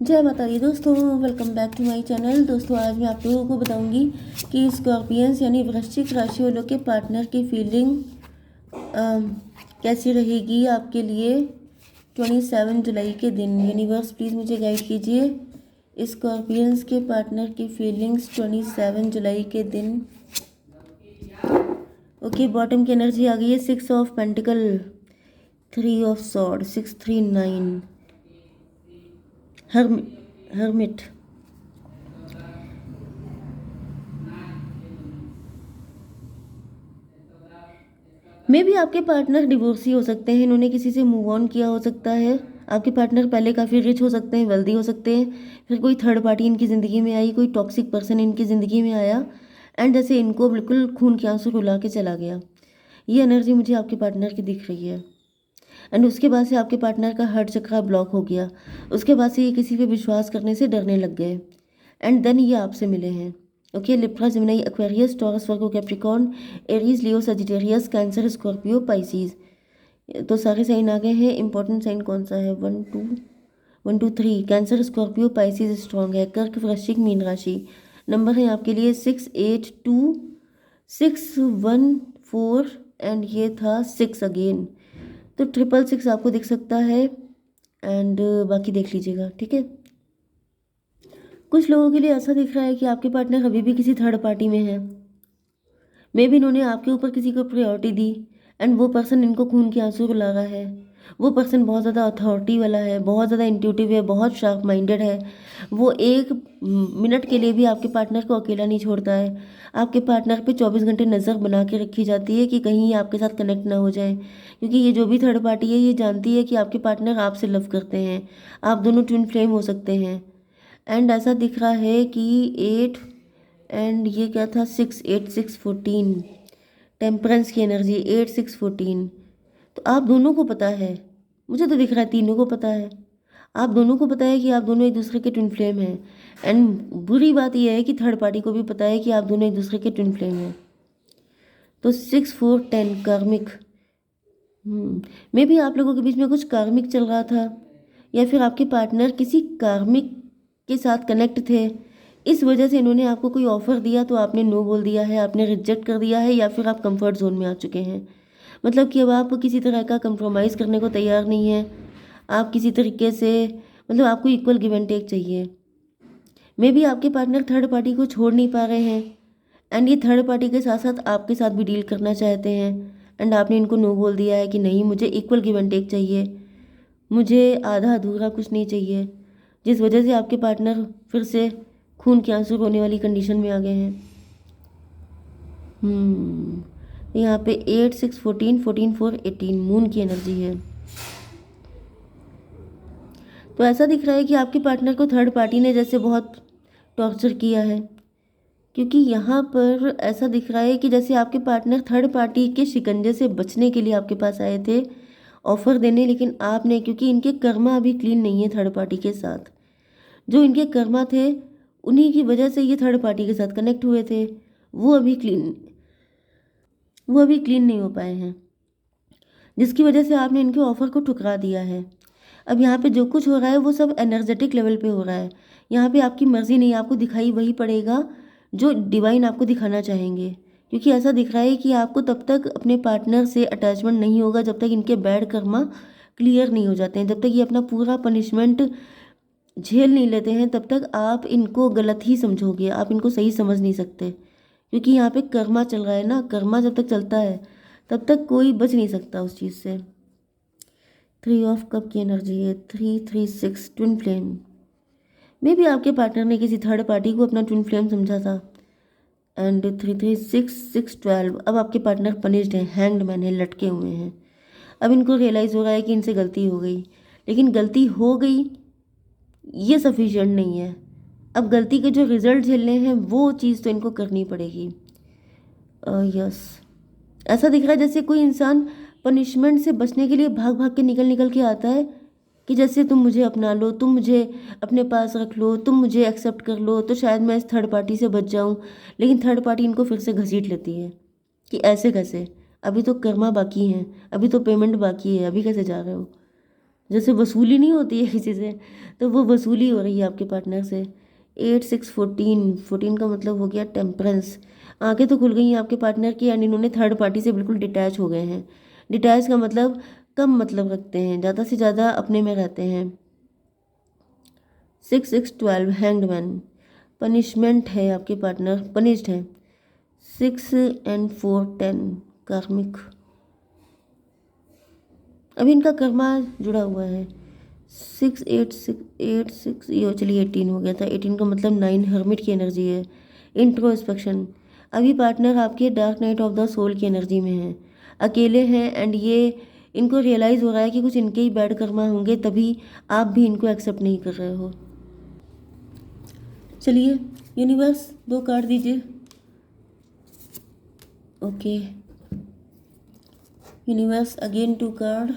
जय माता दी दोस्तों, welcome back to my channel. दोस्तों आज मैं आप लोगों को बताऊंगी कि स्कॉर्पियंस यानी वृश्चिक राशि वालों के पार्टनर की फीलिंग कैसी रहेगी आपके लिए 27 जुलाई के दिन। यूनिवर्स प्लीज़ मुझे गाइड कीजिए स्कॉर्पियंस के पार्टनर की फीलिंग्स 27 जुलाई के दिन। ओके, बॉटम की एनर्जी आ गई है 6 of pentacle, 3 of sword, 639, hermit. मे भी आपके पार्टनर डिवोर्सी हो सकते हैं, इन्होंने किसी से मूव ऑन किया हो सकता है। आपके पार्टनर पहले काफ़ी रिच हो सकते हैं, वेल्दी हो सकते हैं, फिर कोई थर्ड पार्टी इनकी ज़िंदगी में आई, कोई टॉक्सिक पर्सन इनकी ज़िंदगी में आया एंड जैसे इनको बिल्कुल खून के आंसू रुला के चला गया। ये एनर्जी मुझे आपके पार्टनर की दिख रही है। एंड उसके बाद से आपके पार्टनर का हार्ट चक्र ब्लॉक हो गया। उसके बाद से ये किसी पे विश्वास करने से डरने लग गए एंड देन ये आपसे मिले हैं। Okay, Libra, Gemini, Aquarius, Taurus, Virgo, Capricorn, Aries, Leo, Sagittarius, Cancer, Scorpio, Pisces. तो सारे साइन आ गए हैं। इंपॉर्टेंट साइन कौन सा है? 1 2 कैंसर, स्कॉर्पियो, पाइसीज स्ट्रॉन्ग है। कर्क, वृश्चिक, मीन राशि। नंबर है आपके लिए 682 614 एंड ये था 6 अगेन। तो 666 आपको दिख सकता है एंड बाकी देख लीजिएगा, ठीक है। कुछ लोगों के लिए ऐसा दिख रहा है कि आपके पार्टनर अभी भी किसी थर्ड पार्टी में है। मे भी इन्होंने आपके ऊपर किसी को प्रायोरिटी दी एंड वो पर्सन इनको खून के आंसू रुला रहा है। वो पर्सन बहुत ज़्यादा अथॉरिटी वाला है, बहुत ज़्यादा इंट्यूटिव है, बहुत शार्प माइंडेड है। वो एक मिनट के लिए भी आपके पार्टनर को अकेला नहीं छोड़ता है। आपके पार्टनर पे 24 घंटे नज़र बना के रखी जाती है कि कहीं ये आपके साथ कनेक्ट ना हो जाए, क्योंकि ये जो भी थर्ड पार्टी है ये जानती है कि आपके पार्टनर आपसे लव करते हैं। आप दोनों ट्विन फ्लेम हो सकते हैं। एंड ऐसा दिख रहा है कि 8 एंड ये क्या था, 6 8 6 14, टेम्परेंस की एनर्जी 8 6 14। तो आप दोनों को पता है, मुझे तो दिख रहा है तीनों को पता है, आप दोनों को पता है कि आप दोनों एक दूसरे के ट्विन फ्लेम हैं। एंड बुरी बात यह है कि थर्ड पार्टी को भी पता है कि आप दोनों एक दूसरे के ट्विन फ्लेम हैं। तो 6 4 10 कार्मिक। मे भी आप लोगों के बीच में कुछ कार्मिक चल रहा था या फिर आपके पार्टनर किसी कार्मिक के साथ कनेक्ट थे। इस वजह से इन्होंने आपको कोई ऑफ़र दिया तो आपने नो बोल दिया है, आपने रिजेक्ट कर दिया है, या फिर आप कंफर्ट जोन में आ चुके हैं। मतलब कि अब आप किसी तरह का कंप्रोमाइज़ करने को तैयार नहीं है। आप किसी तरीके से, मतलब आपको इक्वल गिव एंड टेक चाहिए। मे भी आपके पार्टनर थर्ड पार्टी को छोड़ नहीं पा रहे हैं एंड ये थर्ड पार्टी के साथ साथ आपके साथ भी डील करना चाहते हैं एंड आपने इनको नो बोल दिया है कि नहीं, मुझे इक्वल गिव एंड टेक चाहिए, मुझे आधा अधूरा कुछ नहीं चाहिए। जिस वजह से आपके पार्टनर फिर से खून के आंसू रोने वाली कंडीशन में आ गए हैं। यहाँ पे 8 6 14 14 4 18 मून की एनर्जी है। तो ऐसा दिख रहा है कि आपके पार्टनर को थर्ड पार्टी ने जैसे बहुत टॉर्चर किया है, क्योंकि यहाँ पर ऐसा दिख रहा है कि जैसे आपके पार्टनर थर्ड पार्टी के शिकंजे से बचने के लिए आपके पास आए थे ऑफर देने, लेकिन आपने, क्योंकि इनके कर्मा अभी क्लीन नहीं है थर्ड पार्टी के साथ, जो इनके कर्मा थे उन्हीं की वजह से ये थर्ड पार्टी के साथ कनेक्ट हुए थे, वो अभी क्लीन नहीं हो पाए हैं, जिसकी वजह से आपने इनके ऑफ़र को ठुकरा दिया है। अब यहाँ पे जो कुछ हो रहा है वो सब एनर्जेटिक लेवल पे हो रहा है। यहाँ पे आपकी मर्ज़ी नहीं, आपको दिखाई वही पड़ेगा जो डिवाइन आपको दिखाना चाहेंगे, क्योंकि ऐसा दिख रहा है कि आपको तब तक अपने पार्टनर से अटैचमेंट नहीं होगा जब तक इनके बैड कर्मा क्लियर नहीं हो जाते हैं, जब तक ये अपना पूरा पनिशमेंट झेल नहीं लेते हैं, तब तक आप इनको गलत ही समझोगे, आप इनको सही समझ नहीं सकते, क्योंकि यहाँ पे कर्मा चल रहा है ना। कर्मा जब तक चलता है तब तक कोई बच नहीं सकता उस चीज़ से। 3 ऑफ कप की एनर्जी है, 3 3 6 ट्विन फ्लेम। मे भी आपके पार्टनर ने किसी थर्ड पार्टी को अपना ट्विन फ्लेम समझा था एंड 3 3 6 6 12। अब आपके पार्टनर पनिश्ड है, हैंग्ड मैन है, लटके हुए हैं। अब इनको रियलाइज़ हो रहा है कि इनसे गलती हो गई, लेकिन गलती हो गई ये सफिशिएंट नहीं है। अब गलती के जो रिजल्ट झेलने हैं वो चीज़ तो इनको करनी पड़ेगी। यस, ऐसा दिख रहा है जैसे कोई इंसान पनिशमेंट से बचने के लिए भाग भाग के निकल के आता है कि जैसे तुम मुझे अपना लो, तुम मुझे अपने पास रख लो, तुम मुझे एक्सेप्ट कर लो तो शायद मैं इस थर्ड पार्टी से बच जाऊं। लेकिन थर्ड पार्टी इनको फिर से घसीट लेती है कि ऐसे कैसे, अभी तो कर्मा बाकी हैं, अभी तो पेमेंट बाकी है, अभी कैसे जा रहे हो। जैसे वसूली नहीं होती है किसी से, तो वो वसूली हो रही है आपके पार्टनर से। 8 6 14, 14 का मतलब हो गया टेम्परेंस। आंखें तो खुल गई हैं आपके पार्टनर की, एंड इन्होंने थर्ड पार्टी से बिल्कुल डिटैच हो गए हैं। डिटैच का मतलब कम मतलब रखते हैं, ज़्यादा से ज़्यादा अपने में रहते हैं। 6 6 12 हैंग्ड मैन, पनिशमेंट है, आपके पार्टनर पनिश्ड है। 6 and 4 10 कार्मिक, अभी इनका कर्मा जुड़ा हुआ है। 6 8 6 8 6, ये चलिए 18 हो गया था। 18 का मतलब 9 हर्मिट की एनर्जी है। इंट्रोस्पेक्शन, अभी पार्टनर आपके dark night of the soul की एनर्जी में है, अकेले हैं, एंड ये इनको रियलाइज़ हो रहा है कि कुछ इनके ही बैड कर्मा होंगे, तभी आप भी इनको एक्सेप्ट नहीं कर रहे हो। चलिए यूनिवर्स 2 कार्ड दीजिए। Okay universe again 2 card.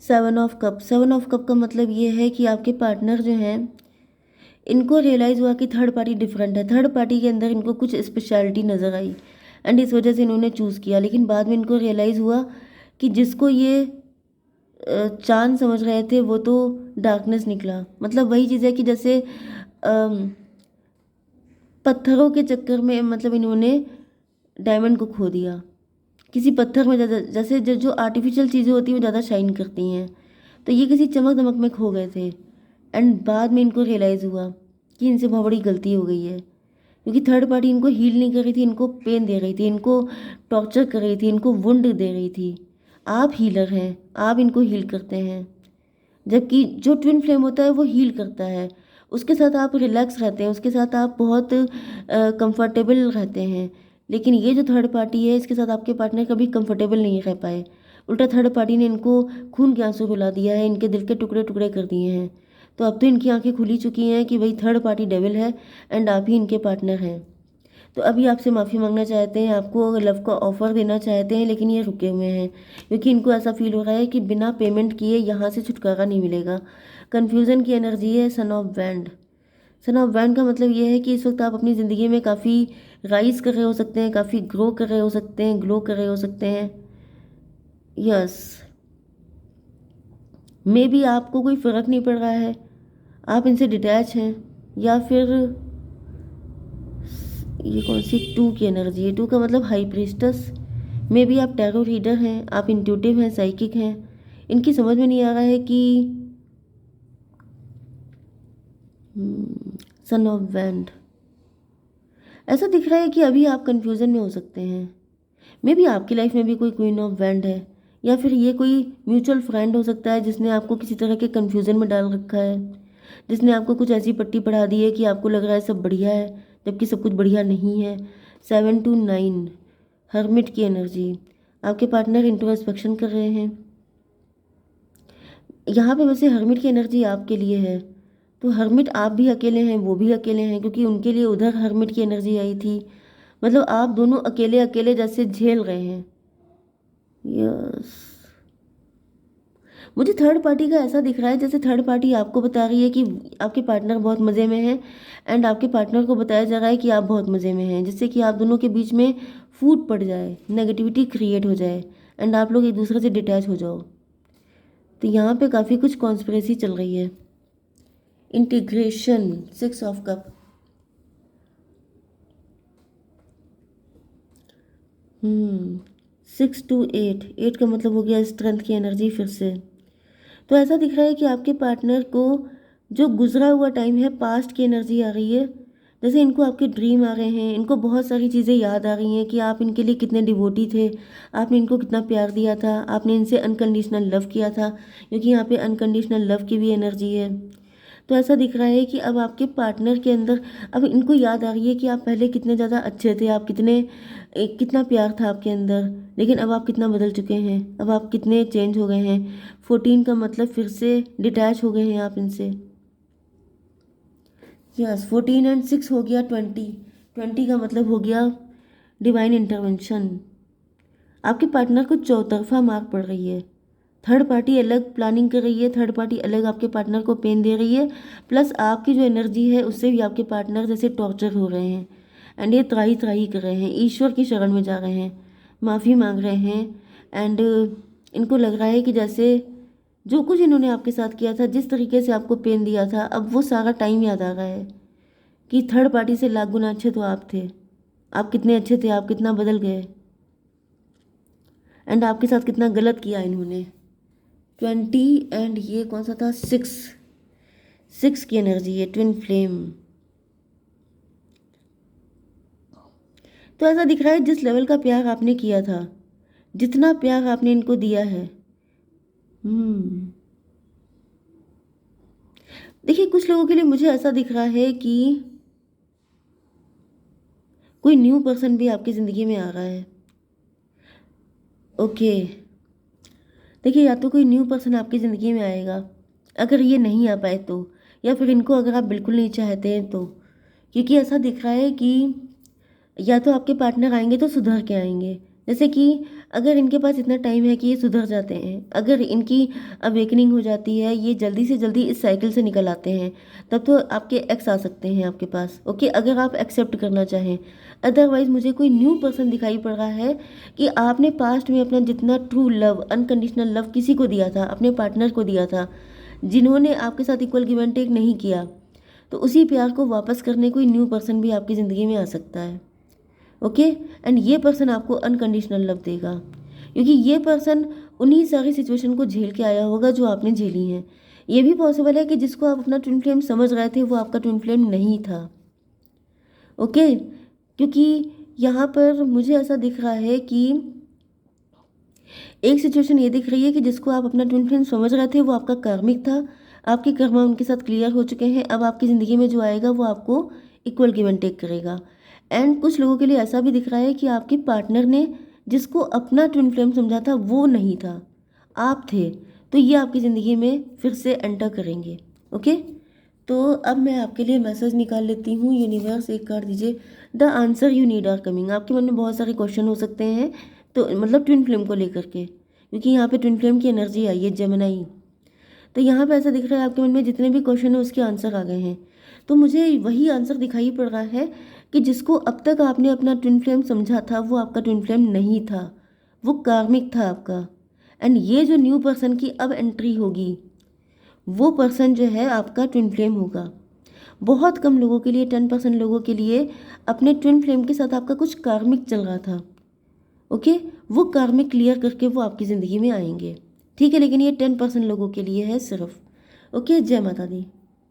Seven of cup, seven of cup का मतलब ये है कि आपके पार्टनर जो हैं, इनको रियलाइज़ हुआ कि थर्ड पार्टी डिफरेंट है, थर्ड पार्टी के अंदर इनको कुछ स्पेशलिटी नज़र आई, एंड इस वजह से इन्होंने चूज़ किया। लेकिन बाद में इनको रियलाइज़ हुआ कि जिसको ये चांद समझ रहे थे वो तो डार्कनेस निकला। मतलब वही चीज़ है कि जैसे पत्थरों के चक्कर में मतलब इन्होंने डायमंड को खो दिया। किसी पत्थर में ज़्यादा, जैसे जो आर्टिफिशियल चीज़ें होती हैं वो ज़्यादा शाइन करती हैं, तो ये किसी चमक दमक में खो गए थे, एंड बाद में इनको रियलाइज़ हुआ कि इनसे बहुत बड़ी गलती हो गई है, क्योंकि थर्ड पार्टी इनको हील नहीं कर रही थी, इनको पेन दे रही थी, इनको टॉर्चर कर रही थी, इनको वुंड दे रही थी। आप हीलर हैं, आप इनको हील करते हैं, जबकि जो ट्विन फ्लेम होता है वो हील करता है। उसके साथ आप रिलैक्स रहते हैं, उसके साथ आप बहुत कंफर्टेबल रहते हैं। लेकिन ये जो थर्ड पार्टी है, इसके साथ आपके पार्टनर कभी कंफर्टेबल नहीं रह पाए। उल्टा थर्ड पार्टी ने इनको खून के आंसू रुला दिया है, इनके दिल के टुकड़े टुकड़े कर दिए हैं। तो अब तो इनकी आंखें खुली चुकी हैं कि भाई थर्ड पार्टी डेविल है, एंड आप ही इनके पार्टनर हैं। तो अभी आपसे माफ़ी मांगना चाहते हैं, आपको लव का ऑफ़र देना चाहते हैं, लेकिन ये रुके हुए हैं क्योंकि इनको ऐसा फील हो रहा है कि बिना पेमेंट किए यहाँ से छुटकारा नहीं मिलेगा। कन्फ्यूज़न की एनर्जी है। Son of wand, son of wand का मतलब ये है कि इस वक्त आप अपनी ज़िंदगी में काफ़ी राइज कर रहे हो सकते हैं, काफ़ी ग्रो कर रहे हो सकते हैं, ग्लो कर रहे हो सकते हैं। यस, मे बी आपको कोई फ़र्क नहीं पड़ रहा है, आप इनसे डिटैच हैं, या फिर ये कौन सी 2 की एनर्जी है। 2 का मतलब हाई प्रीस्टस, मे बी आप टैरो रीडर हैं, आप इंट्यूटिव हैं, साइकिक हैं। इनकी समझ में नहीं आ रहा है कि सन ऑफ वैंड, ऐसा दिख रहा है कि अभी आप कंफ्यूजन में हो सकते हैं। मे बी आपकी लाइफ में भी कोई क्वीन ऑफ वैंड है, या फिर ये कोई म्यूचुअल फ्रेंड हो सकता है जिसने आपको किसी तरह के कंफ्यूजन में डाल रखा है, जिसने आपको कुछ ऐसी पट्टी पढ़ा दी है कि आपको लग रहा है सब बढ़िया है, जबकि सब कुछ बढ़िया नहीं है। 7 to 9 हर्मिट की एनर्जी, आपके पार्टनर इंट्रोस्पेक्शन कर रहे हैं। यहाँ पे वैसे हर्मिट की एनर्जी आपके लिए है, तो हर्मिट आप भी अकेले हैं, वो भी अकेले हैं, क्योंकि उनके लिए उधर हर्मिट की एनर्जी आई थी। मतलब आप दोनों अकेले अकेले जैसे झेल रहे हैं। यस, मुझे थर्ड पार्टी का ऐसा दिख रहा है जैसे थर्ड पार्टी आपको बता रही है कि आपके पार्टनर बहुत मज़े में हैं, एंड आपके पार्टनर को बताया जा रहा है कि आप बहुत मज़े में हैं, जिससे कि आप दोनों के बीच में फूट पड़ जाए, नेगेटिविटी क्रिएट हो जाए, एंड आप लोग एक दूसरे से डिटैच हो जाओ। तो यहाँ पे काफ़ी कुछ कॉन्स्पिरेसी चल रही है। इंटीग्रेशन, 6 ऑफ कप, 6 to 8, 8 का मतलब हो गया स्ट्रेंथ की एनर्जी फिर से। तो ऐसा दिख रहा है कि आपके पार्टनर को जो गुजरा हुआ टाइम है, पास्ट की एनर्जी आ रही है, जैसे इनको आपके ड्रीम आ रहे हैं, इनको बहुत सारी चीज़ें याद आ रही हैं कि आप इनके लिए कितने डिवोटी थे, आपने इनको कितना प्यार दिया था, आपने इनसे अनकंडीशनल लव किया था, क्योंकि यहाँ पे अनकंडीशनल लव की भी एनर्जी है। तो ऐसा दिख रहा है कि अब आपके पार्टनर के अंदर, अब इनको याद आ रही है कि आप पहले कितने ज़्यादा अच्छे थे, आप कितना प्यार था आपके अंदर, लेकिन अब आप कितना बदल चुके हैं, अब आप कितने चेंज हो गए हैं। 14 का मतलब फिर से डिटैच हो गए हैं आप इनसे। यस, 14 and 6 हो गया 20, 20 का मतलब हो गया डिवाइन इंटरवेंशन। आपके पार्टनर को चौतरफा मार पड़ रही है, थर्ड पार्टी अलग प्लानिंग कर रही है, थर्ड पार्टी अलग आपके पार्टनर को पेन दे रही है, प्लस आपकी जो एनर्जी है उससे भी आपके पार्टनर जैसे टॉर्चर हो रहे हैं, एंड ये त्राही त्राही कर रहे हैं, ईश्वर की शरण में जा रहे हैं, माफ़ी मांग रहे हैं। एंड इनको लग रहा है कि जैसे जो कुछ इन्होंने आपके साथ किया था, जिस तरीके से आपको पेन दिया था, अब वो सारा टाइम याद आ रहा है कि थर्ड पार्टी से लाख गुना अच्छे तो आप थे, आप कितने अच्छे थे, आप कितना बदल गए, एंड आपके साथ कितना गलत किया इन्होंने। 20 एंड ये कौन सा था, 6 की एनर्जी है, ट्विन फ्लेम। तो ऐसा दिख रहा है जिस लेवल का प्यार आपने किया था, जितना प्यार आपने इनको दिया है, देखिए कुछ लोगों के लिए मुझे ऐसा दिख रहा है कि कोई न्यू पर्सन भी आपकी ज़िंदगी में आ रहा है। ओके, देखिए या तो कोई न्यू पर्सन आपकी ज़िंदगी में आएगा, अगर ये नहीं आ पाए तो, या फिर इनको अगर आप बिल्कुल नहीं चाहते हैं तो, क्योंकि ऐसा दिख रहा है कि या तो आपके पार्टनर आएंगे तो सुधर के आएंगे, जैसे कि अगर इनके पास इतना टाइम है कि ये सुधर जाते हैं, अगर इनकी अवेकनिंग हो जाती है, ये जल्दी से जल्दी इस साइकिल से निकल आते हैं, तब तो आपके एक्स आ सकते हैं आपके पास। ओके, अगर आप एक्सेप्ट करना चाहें। अदरवाइज़ मुझे कोई न्यू पर्सन दिखाई पड़ रहा है कि आपने पास्ट में अपना जितना ट्रू लव, अनकंडीशनल लव किसी को दिया था, अपने पार्टनर को दिया था, जिन्होंने आपके साथ इक्वल गिव एंड टेक नहीं किया, तो उसी प्यार को वापस करने कोई न्यू पर्सन भी आपकी ज़िंदगी में आ सकता है। ओके, एंड ये पर्सन आपको अनकंडीशनल लव देगा, क्योंकि ये पर्सन उन्हीं सारी सिचुएशन को झेल के आया होगा जो आपने झेली हैं। ये भी पॉसिबल है कि जिसको आप अपना ट्विन फ्लेम समझ रहे थे वो आपका ट्विन फ्लेम नहीं था। ओके, क्योंकि यहाँ पर मुझे ऐसा दिख रहा है कि एक सिचुएशन ये दिख रही है कि जिसको आप अपना ट्विन फ्लेम समझ रहे थे वो आपका कार्मिक था, आपके कर्म उनके साथ क्लियर हो चुके हैं, अब आपकी ज़िंदगी में जो आएगा वो आपको इक्वल गिव एंड टेक करेगा। एंड कुछ लोगों के लिए ऐसा भी दिख रहा है कि आपके पार्टनर ने जिसको अपना ट्विन फ्लेम समझा था वो नहीं था, आप थे, तो ये आपकी ज़िंदगी में फिर से एंटर करेंगे। ओके, तो अब मैं आपके लिए मैसेज निकाल लेती हूँ। यूनिवर्स एक कार्ड दीजिए। The answer you need are coming. आपके मन में बहुत सारे क्वेश्चन हो सकते हैं, तो मतलब ट्विन फ्लेम को लेकर के, क्योंकि यहाँ पे ट्विन फ्लेम की एनर्जी आई है, जेमिनी। तो यहाँ पे ऐसा दिख रहा है आपके मन में जितने भी क्वेश्चन है उसके आंसर आ गए हैं। तो मुझे वही आंसर दिखाई पड़ रहा है कि जिसको अब तक आपने अपना ट्विन फ्लेम समझा था वो आपका ट्विन फ्लेम नहीं था, वो कार्मिक था आपका। एंड ये जो न्यू पर्सन की अब एंट्री होगी, वो पर्सन जो है आपका ट्विन फ्लेम होगा। बहुत कम लोगों के लिए, 10% लोगों के लिए अपने ट्विन फ्लेम के साथ आपका कुछ कार्मिक चल रहा था। ओके, वो कार्मिक क्लियर करके वो आपकी ज़िंदगी में आएंगे। ठीक है, लेकिन ये 10% लोगों के लिए है सिर्फ। ओके, जय माता दी।